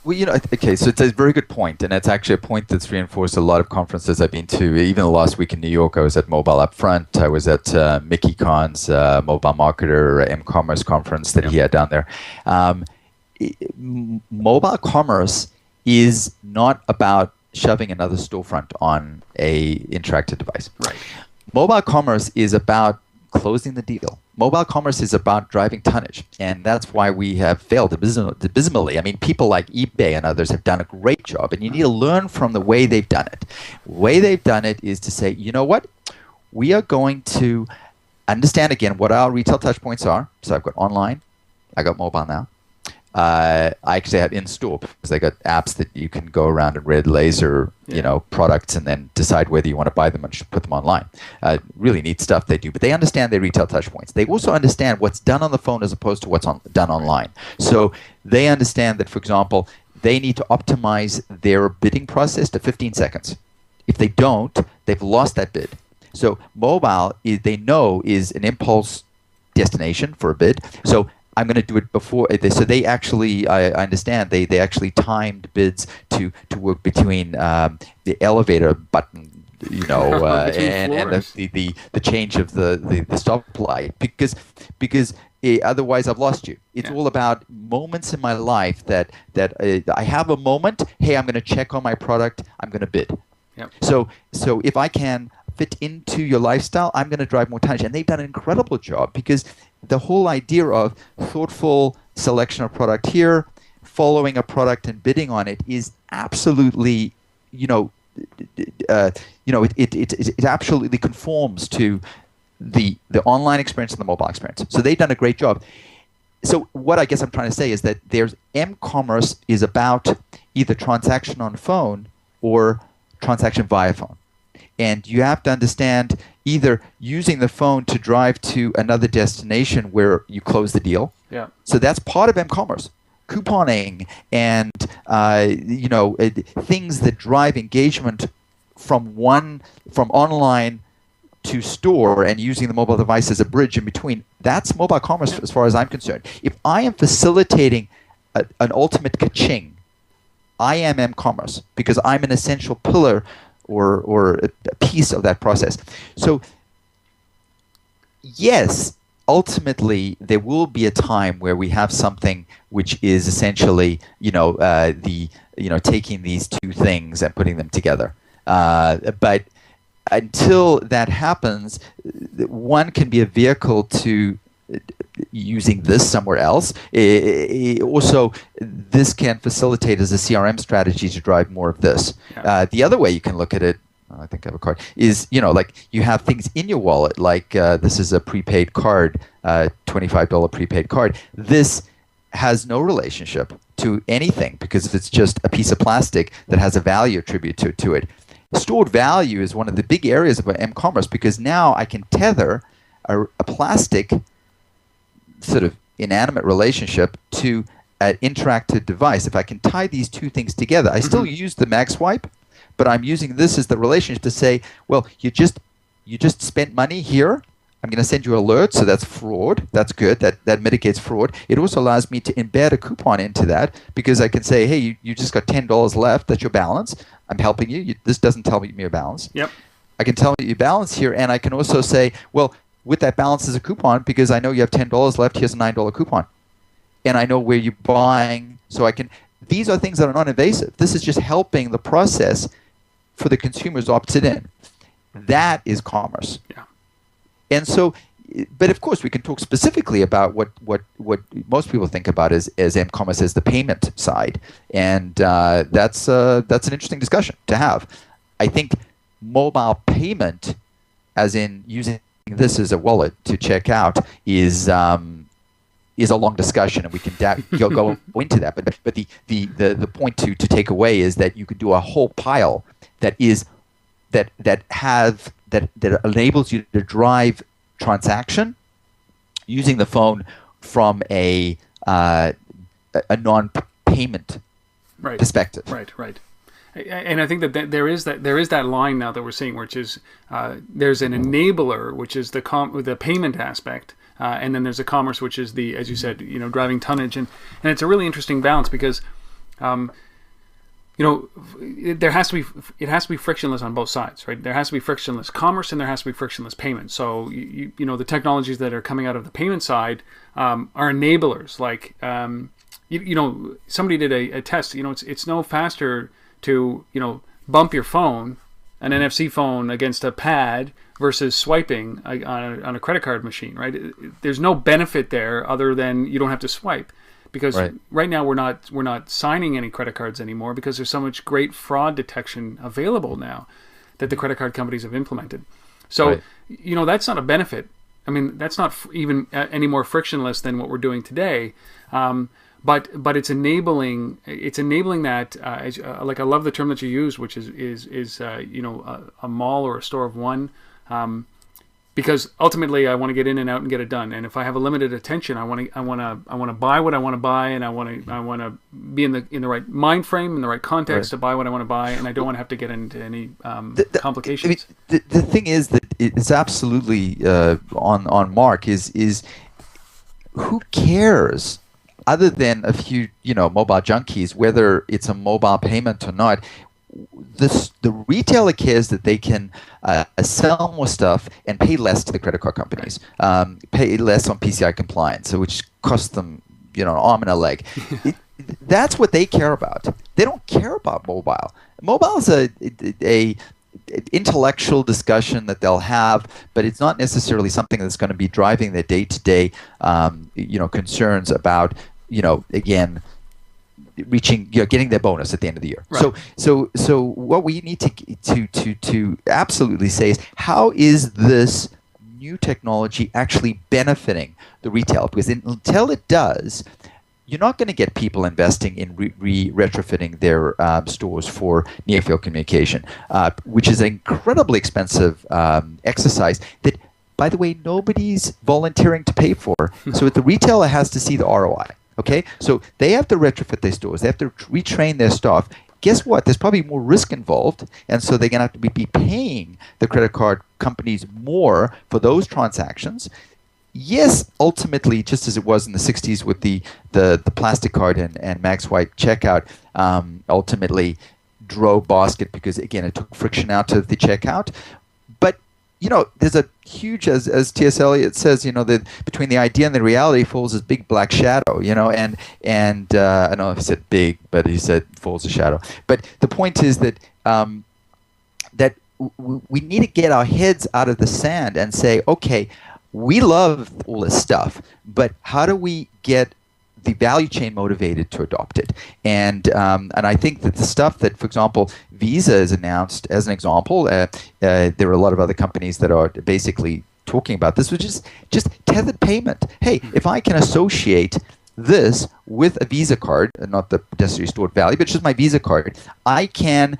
Well, okay, so it's a very good point, and it's actually a point that's reinforced a lot of conferences I've been to. Even the last week in New York, I was at Mobile Upfront. I was at Mickey Khan's Mobile Marketer M-Commerce conference that he had down there. Mobile commerce is not about shoving another storefront on a interactive device. Right. Mobile commerce is about closing the deal. Mobile commerce is about driving tonnage, and that's why we have failed abysmally. I mean, people like eBay and others have done a great job, and you need to learn from the way they've done it. The way they've done it is to say, you know what? We are going to understand, again, what our retail touch points are. So I've got online. I got mobile now. I actually have in-store because they got apps that you can go around and red laser, products and then decide whether you want to buy them and put them online. Really neat stuff they do, but they understand their retail touch points. They also understand what's done on the phone as opposed to what's done online. So they understand that, for example, they need to optimize their bidding process to 15 seconds. If they don't, they've lost that bid. So mobile, they know, is an impulse destination for a bid. So I'm going to do it before. So they actually, I understand, they actually timed bids to work between the elevator button, and the change of the stoplight, because otherwise I've lost you. It's all about moments in my life that I have a moment. Hey, I'm going to check on my product. I'm going to bid. Yep. So if I can fit into your lifestyle, I'm going to drive more tonnage. And they've done an incredible job, because the whole idea of thoughtful selection of product here, following a product and bidding on it is absolutely, it absolutely conforms to the online experience and the mobile experience. So they've done a great job. So what I guess I'm trying to say is that there's m-commerce is about either transaction on phone or transaction via phone. And you have to understand either using the phone to drive to another destination where you close the deal. Yeah. So that's part of m-commerce. Couponing and things that drive engagement from online to store and using the mobile device as a bridge in between. That's mobile commerce as far as I'm concerned. If I am facilitating an ultimate ka-ching, I am m-commerce, because I'm an essential pillar or a piece of that process. So yes, ultimately there will be a time where we have something which is essentially taking these two things and putting them together. But until that happens, one can be a vehicle to using this somewhere else. Also, this can facilitate as a CRM strategy to drive more of this. Yeah. The other way you can look at it, I think I have a card, is, like you have things in your wallet, like this is a prepaid card, $25 prepaid card. This has no relationship to anything, because it's just a piece of plastic that has a value attributed to it. Stored value is one of the big areas of m-commerce, because now I can tether a plastic sort of inanimate relationship to an interactive device. If I can tie these two things together, I still use the mag swipe, but I'm using this as the relationship to say, well, you just spent money here. I'm going to send you an alert, so that's fraud. That's good. That mitigates fraud. It also allows me to embed a coupon into that, because I can say, hey, you just got $10 left. That's your balance. I'm helping you. This doesn't tell me your balance. Yep. I can tell you your balance here, and I can also say, well, with that balance is a coupon, because I know you have $10 left. Here's a $9 coupon. And I know where you're buying. So I can, these are things that are non-invasive. This is just helping the process for the consumers opted in. That is commerce. Yeah. And so but of course, we can talk specifically about what most people think about as m-commerce as the payment side, and that's an interesting discussion to have. I think mobile payment, as in using this as a wallet to check out, is a long discussion, and we can go into that. But the point to take away is that you could do a whole pile that enables you to drive transaction using the phone from a non-payment perspective. Right. And I think that there is that line now that we're seeing, which is there's an enabler, which is the payment aspect, and then there's a commerce, which is the, as you said, driving tonnage, and it's a really interesting balance because it has to be frictionless on both sides, right? There has to be frictionless commerce and there has to be frictionless payment. So the technologies that are coming out of the payment side are enablers. Like somebody did a test. It's no faster to bump your phone, an NFC phone, against a pad versus swiping on a credit card machine, right? There's no benefit there other than you don't have to swipe. Because right now we're not signing any credit cards anymore because there's so much great fraud detection available now that the credit card companies have implemented. So that's not a benefit. I mean, that's not even any more frictionless than what we're doing today. But it's enabling that. Like I love the term that you use, which is a mall or a store of one. Because ultimately, I want to get in and out and get it done. And if I have a limited attention, I want to buy what I want to buy, and I want to be in the right mind frame, in the right context to buy what I want to buy, and I don't want to have to get into any complications. I mean, the thing is that it's absolutely on mark. Is who cares? Other than a few mobile junkies, whether it's a mobile payment or not. The retailer cares that they can sell more stuff and pay less to the credit card companies, pay less on PCI compliance, which costs them an arm and a leg. That's what they care about. They don't care about mobile. Mobile is a intellectual discussion that they'll have, but it's not necessarily something that's going to be driving their day-to-day concerns about again, reaching, getting their bonus at the end of the year. Right. So what we need to absolutely say is, how is this new technology actually benefiting the retail? Because until it does, you're not going to get people investing in retrofitting their stores for near-field communication, which is an incredibly expensive exercise that, by the way, nobody's volunteering to pay for. So the retailer has to see the ROI. Okay, so they have to retrofit their stores. They have to retrain their staff. Guess what? There's probably more risk involved, and so they're going to have to be paying the credit card companies more for those transactions. Yes, ultimately, just as it was in the 60s with the plastic card and Max White checkout, ultimately drove basket because, again, it took friction out of the checkout. But there's a huge, as T.S. Eliot says, that between the idea and the reality falls this big black shadow, and I don't know if he said big, but he said falls a shadow. But the point is that we need to get our heads out of the sand and say, okay, we love all this stuff, but how do we get the value chain motivated to adopt it? And I think that the stuff that, for example, Visa has announced as an example, there are a lot of other companies that are basically talking about this, which is just tethered payment. Hey, if I can associate this with a Visa card, not the necessarily stored value, but just my Visa card, I can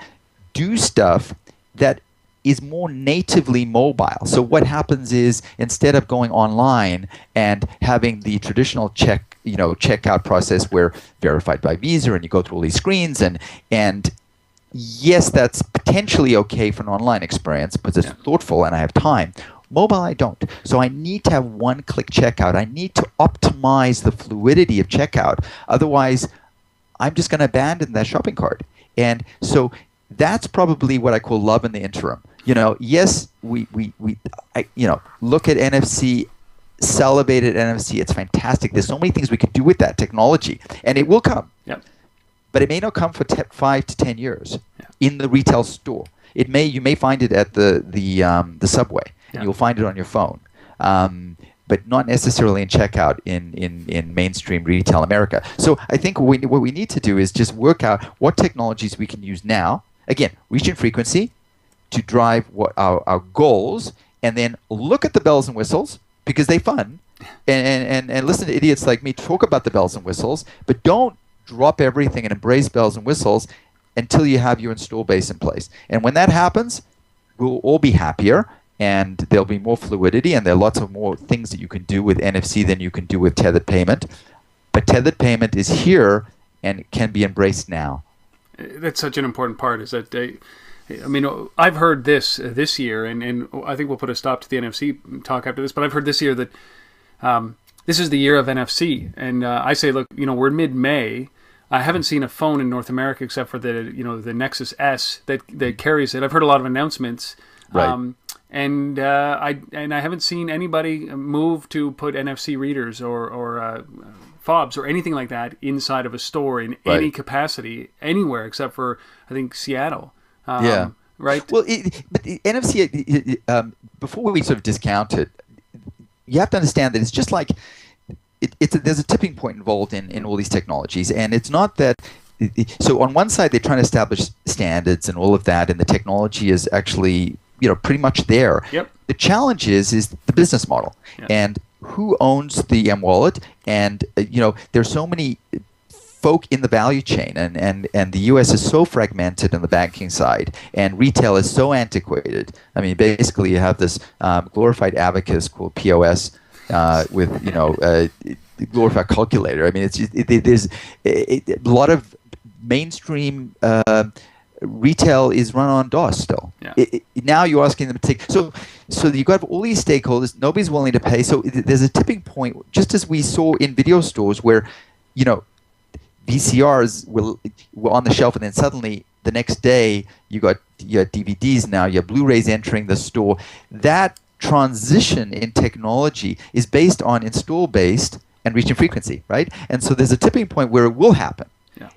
do stuff that is more natively mobile. So what happens is, instead of going online and having the traditional checkout process where verified by Visa and you go through all these screens, and yes, that's potentially okay for an online experience because it's thoughtful and I have time. Mobile, I don't. So I need to have one-click checkout. I need to optimize the fluidity of checkout. Otherwise, I'm just going to abandon that shopping cart. And so that's probably what I call love in the interim. Yes, we look at NFC, salivate at NFC. It's fantastic. There's so many things we could do with that technology, and it will come. Yep. But it may not come for 5 to 10 years in the retail store. You may find it at the subway, and you'll find it on your phone. but not necessarily in checkout in mainstream retail America. So I think what we need to do is just work out what technologies we can use now. Again, reach and frequency to drive what our goals, and then look at the bells and whistles because they're fun, and listen to idiots like me talk about the bells and whistles, but don't drop everything and embrace bells and whistles until you have your install base in place. And when that happens, we'll all be happier, and there'll be more fluidity, and there are lots of more things that you can do with NFC than you can do with tethered payment. But tethered payment is here and can be embraced now. That's such an important part, is that I mean, I've heard this year, and I think we'll put a stop to the NFC talk after this, but I've heard this year that this is the year of NFC. And I say, look, we're mid-May. I haven't seen a phone in North America except for the Nexus S that carries it. I've heard a lot of announcements. Right. And I haven't seen anybody move to put NFC readers or fobs or anything like that inside of a store in any capacity anywhere except for, I think, Seattle. Right. Well, but the NFC, before we sort of discount it, you have to understand that it's just like there's a tipping point involved in all these technologies, and it's not that. So on one side, they're trying to establish standards and all of that, and the technology is actually pretty much there. Yep. The challenge is the business model, and who owns the wallet, and there's so many folk in the value chain, and the U.S. is so fragmented on the banking side, and retail is so antiquated. I mean, basically, you have this glorified abacus called POS with glorified calculator. I mean, there's a lot of mainstream retail is run on DOS still. Yeah. Now you're asking them to take so you've got all these stakeholders. Nobody's willing to pay. So there's a tipping point, just as we saw in video stores where VCRs were on the shelf, and then suddenly the next day you got DVDs. Now you have Blu-rays entering the store. That transition in technology is based on install-based and reach and frequency, right? And so there's a tipping point where it will happen. Yeah.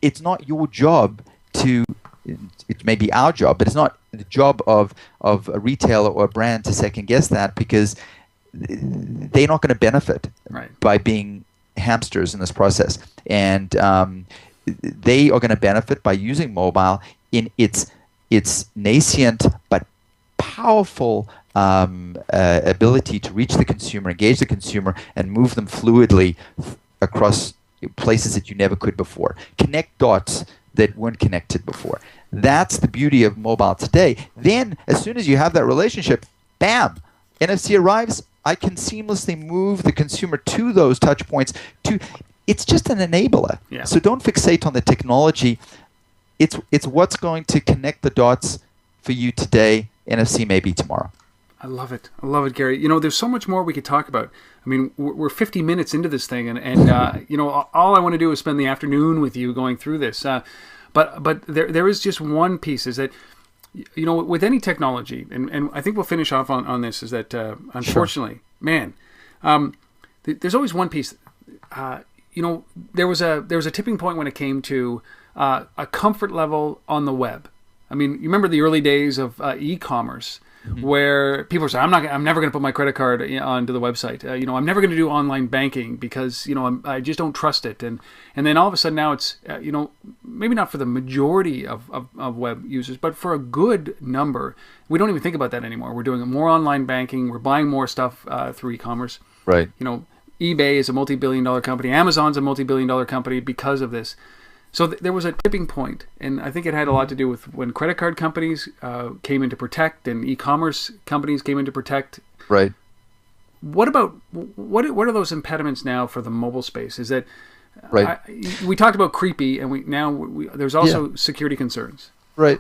It's not your job it may be our job, but it's not the job of a retailer or a brand to second guess that, because they're not going to benefit by being hamsters in this process. And they are going to benefit by using mobile in its nascent but powerful ability to reach the consumer, engage the consumer, and move them fluidly across places that you never could before. Connect dots that weren't connected before. That's the beauty of mobile today. Then, as soon as you have that relationship, bam, NFC arrives. I can seamlessly move the consumer to those touch points. It's just an enabler. Yeah. So don't fixate on the technology. It's what's going to connect the dots for you today. NFC maybe tomorrow. I love it, Gary. There's so much more we could talk about. I mean, we're 50 minutes into this thing, and all I want to do is spend the afternoon with you going through this. But there is just one piece, is that with any technology, and I think we'll finish off on this, is that unfortunately, there's always one piece. There was a tipping point when it came to a comfort level on the web. I mean, you remember the early days of e-commerce, where people say, I'm never going to put my credit card onto the website. I'm never going to do online banking because I just don't trust it. And then all of a sudden now it's maybe not for the majority of web users, but for a good number, we don't even think about that anymore. We're doing more online banking. We're buying more stuff through e-commerce. Right. eBay is a multi-billion-dollar company. Amazon's a multi-billion-dollar company because of this. So there was a tipping point, and I think it had a lot to do with when credit card companies came in to protect, and e-commerce companies came in to protect. Right. What are those impediments now for the mobile space? Is that right? We talked about creepy, and there's also security concerns. Right.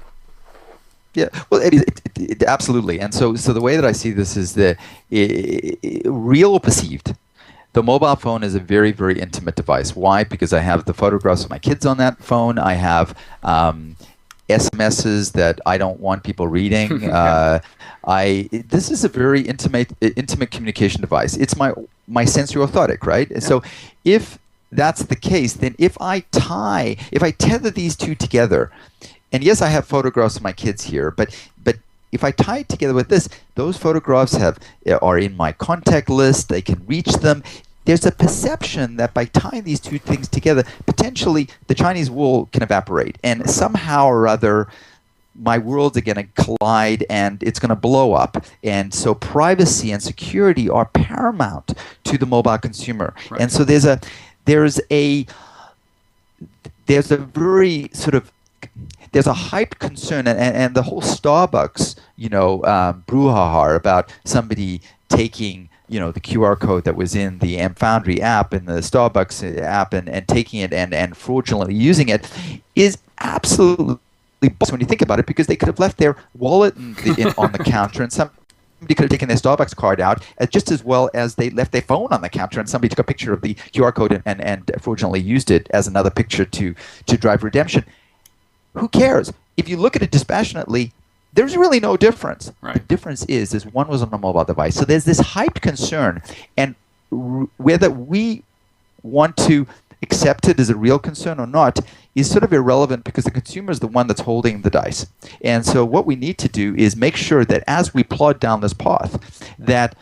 Yeah. Well, it absolutely. And so the way that I see this is that real or perceived. The mobile phone is a very, very intimate device. Why? Because I have the photographs of my kids on that phone. I have SMSs that I don't want people reading. This is a very intimate communication device. It's my sensory orthotic, right? Yeah. So if that's the case, then if I tether these two together, and yes, I have photographs of my kids here, but if I tie it together with this, those photographs are in my contact list. They can reach them. There's a perception that by tying these two things together, potentially the Chinese wall can evaporate, and somehow or other, my worlds are going to collide and it's going to blow up. And so privacy and security are paramount to the mobile consumer. Right. And so there's a very sort of, there's a hyped concern, and the whole Starbucks, brouhaha about somebody taking, the QR code that was in the Foundry app and the Starbucks app and taking it and fraudulently using it is absolutely bogus when you think about it, because they could have left their wallet on the counter and somebody could have taken their Starbucks card out just as well as they left their phone on the counter and somebody took a picture of the QR code and fraudulently used it as another picture to drive redemption. Who cares? If you look at it dispassionately, there's really no difference. Right. The difference is one was on a mobile device. So there's this hyped concern, and whether we want to accept it as a real concern or not is sort of irrelevant, because the consumer is the one that's holding the dice. And so what we need to do is make sure that as we plod down this path, that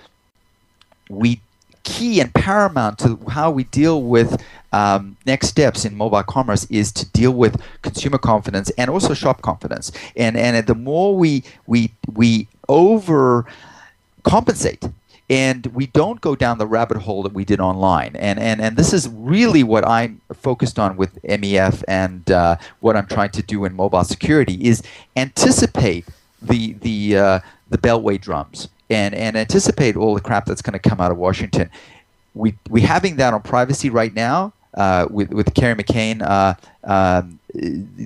we key and paramount to how we deal with next steps in mobile commerce is to deal with consumer confidence and also shop confidence. And the more we overcompensate and we don't go down the rabbit hole that we did online, and this is really what I'm focused on with MEF and what I'm trying to do in mobile security is anticipate the beltway drums. And anticipate all the crap that's going to come out of Washington. We having that on privacy right now with the Kerry McCain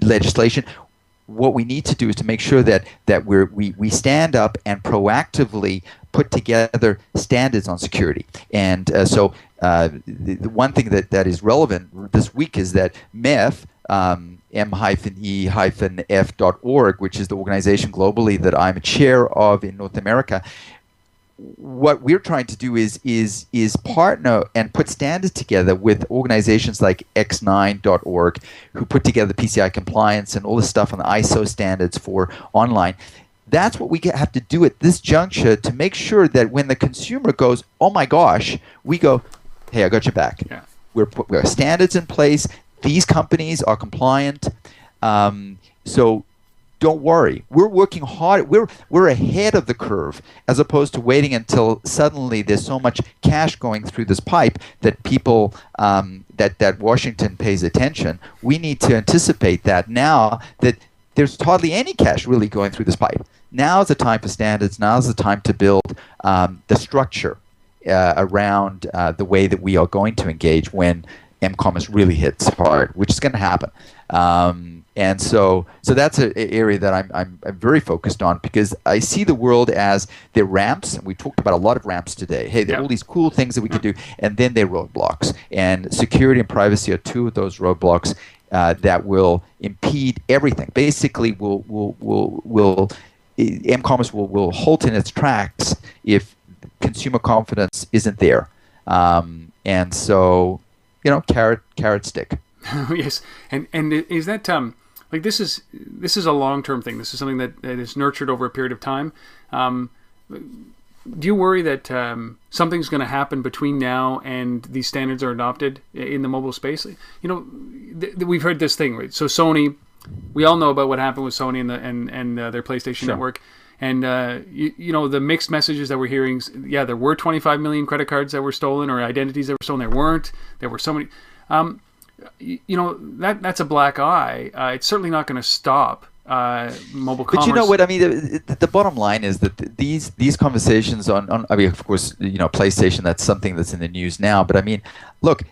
legislation. What we need to do is to make sure that we stand up and proactively put together standards on security. And so the one thing that is relevant this week is that MEF, m-e-f.org, which is the organization globally that I'm a chair of in North America. What we're trying to do is partner and put standards together with organizations like x9.org, who put together PCI compliance and all this stuff on the ISO standards for online. That's what we have to do at this juncture to make sure that when the consumer goes, oh my gosh, we go, hey, I got your back. Yeah. We have standards in place. These companies are compliant. So don't worry. We're working hard. We're ahead of the curve, as opposed to waiting until suddenly there's so much cash going through this pipe that people that Washington pays attention. We need to anticipate that now that there's hardly any cash really going through this pipe. Now is the time for standards. Now is the time to build the structure around the way that we are going to engage when m-commerce really hits hard, which is going to happen. And so that's an area that I'm very focused on, because I see the world as the ramps, and we talked about a lot of ramps today. Hey, there are all these cool things that we can do, and then there are roadblocks. And security and privacy are two of those roadblocks that will impede everything. Basically, m-commerce will halt in its tracks if consumer confidence isn't there. And so, carrot stick. Yes, and is that like this is a long-term thing? This is something that is nurtured over a period of time. Do you worry that something's going to happen between now and these standards are adopted in the mobile space? We've heard this thing, right? So Sony, we all know about what happened with Sony and their PlayStation Network. And, the mixed messages that we're hearing, yeah, there were 25 million credit cards that were stolen, or identities that were stolen. There weren't. There were so many. That's a black eye. It's certainly not going to stop mobile commerce. But you know what I mean? The bottom line is that these conversations on of course, PlayStation, that's something that's in the news now. But I mean, look,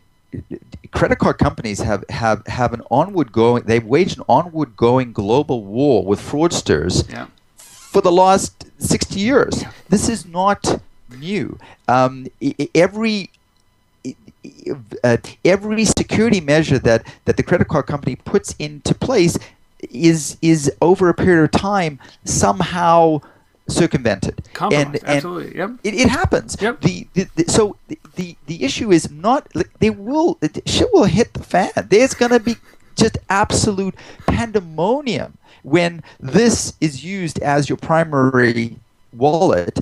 credit card companies have an they've waged an onward going global war with fraudsters. Yeah. For the last 60 years. Yeah. This is not new. Every security measure that the credit card company puts into place is over a period of time somehow circumvented. Compromised. Absolutely. Yep. It happens. Yep. The issue is not shit will hit the fan. There's going to be just absolute pandemonium when this is used as your primary wallet.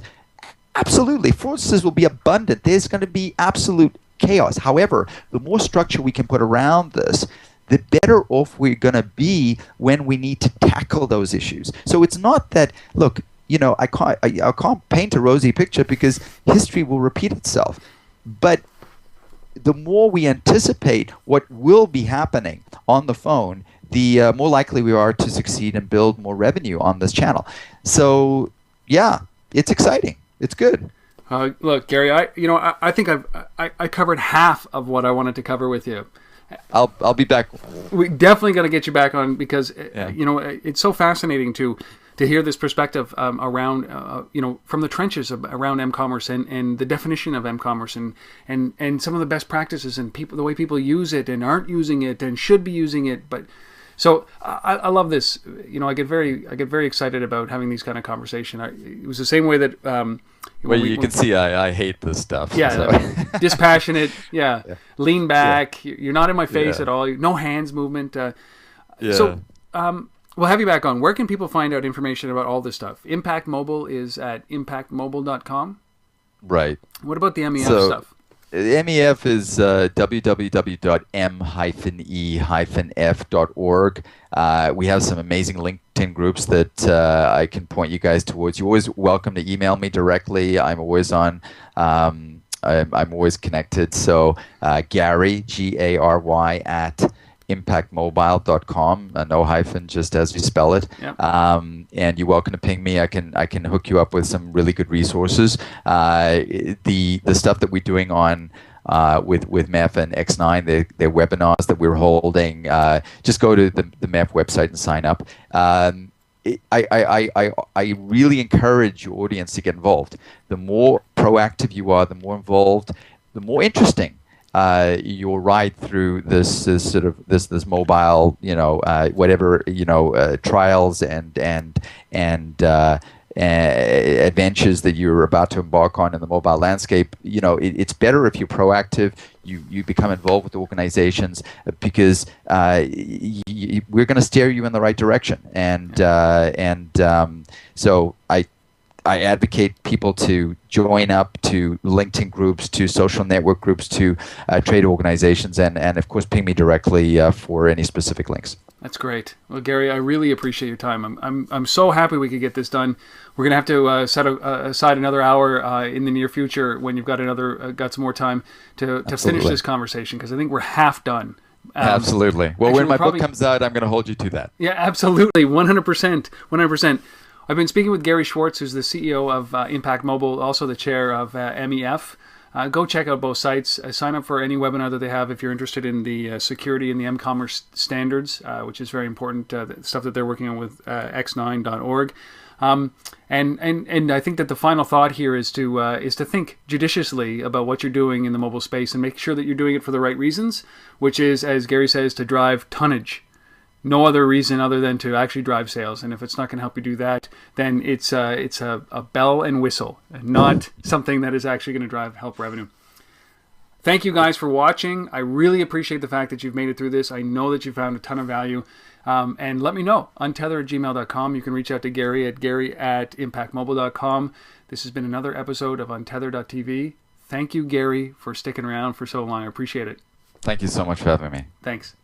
Absolutely, fraudsters will be abundant. There's going to be absolute chaos. However, the more structure we can put around this, the better off we're going to be when we need to tackle those issues. So it's not that, look, I can't paint a rosy picture because history will repeat itself. But the more we anticipate what will be happening on the phone, the more likely we are to succeed and build more revenue on this channel. So, yeah, it's exciting. It's good. Look, Gary, I think I covered half of what I wanted to cover with you. I'll be back. We definitely got to get you back on because it's so fascinating to hear this perspective around from the trenches around m-commerce and the definition of m-commerce and some of the best practices and the way people use it and aren't using it and should be using it. But so I love this. I get very excited about having these kind of conversation. It was the same way that well, you can see I hate this stuff. Yeah, so. Dispassionate. Yeah. Lean back. Yeah. You're not in my face at all. No hands movement. So we'll have you back on. Where can people find out information about all this stuff? Impact Mobile is at impactmobile.com. Right. What about the MEF stuff? The MEF is www.m-e-f.org. We have some amazing LinkedIn groups that I can point you guys towards. You're always welcome to email me directly. I'm always on. I'm always connected. So Gary, Gary, at impactmobile.com, no hyphen, just as you spell it. Yep. And you're welcome to ping me. I can hook you up with some really good resources. The stuff that we're doing on with MEF and X9, their webinars that we're holding, just go to the MEF website and sign up. I really encourage your audience to get involved. The more proactive you are, the more involved, the more interesting your ride through this mobile, whatever, trials and adventures that you're about to embark on in the mobile landscape. It's better if you're proactive. You become involved with organizations because we're going to steer you in the right direction. So I advocate people to join up to LinkedIn groups, to social network groups, to trade organizations, and of course ping me directly for any specific links. That's great. Well, Gary, I really appreciate your time. I'm so happy we could get this done. We're gonna have to set aside another hour in the near future when you've got some more time to finish this conversation, because I think we're half done. Absolutely. Well, when my book comes out, I'm going to hold you to that. Yeah, absolutely, 100%, 100%. I've been speaking with Gary Schwartz, who's the CEO of Impact Mobile, also the chair of MEF. Go check out both sites. Sign up for any webinar that they have if you're interested in the security and the m-commerce standards, which is very important, the stuff that they're working on with x9.org. And I think that the final thought here is to think judiciously about what you're doing in the mobile space and make sure that you're doing it for the right reasons, which is, as Gary says, to drive tonnage. No other reason other than to actually drive sales. And if it's not going to help you do that, then it's a bell and whistle, and not something that is actually going to help revenue. Thank you guys for watching. I really appreciate the fact that you've made it through this. I know that you found a ton of value. And let me know. untether@gmail.com. You can reach out to Gary at impactmobile.com. This has been another episode of Untether.tv. Thank you, Gary, for sticking around for so long. I appreciate it. Thank you so much for having me. Thanks.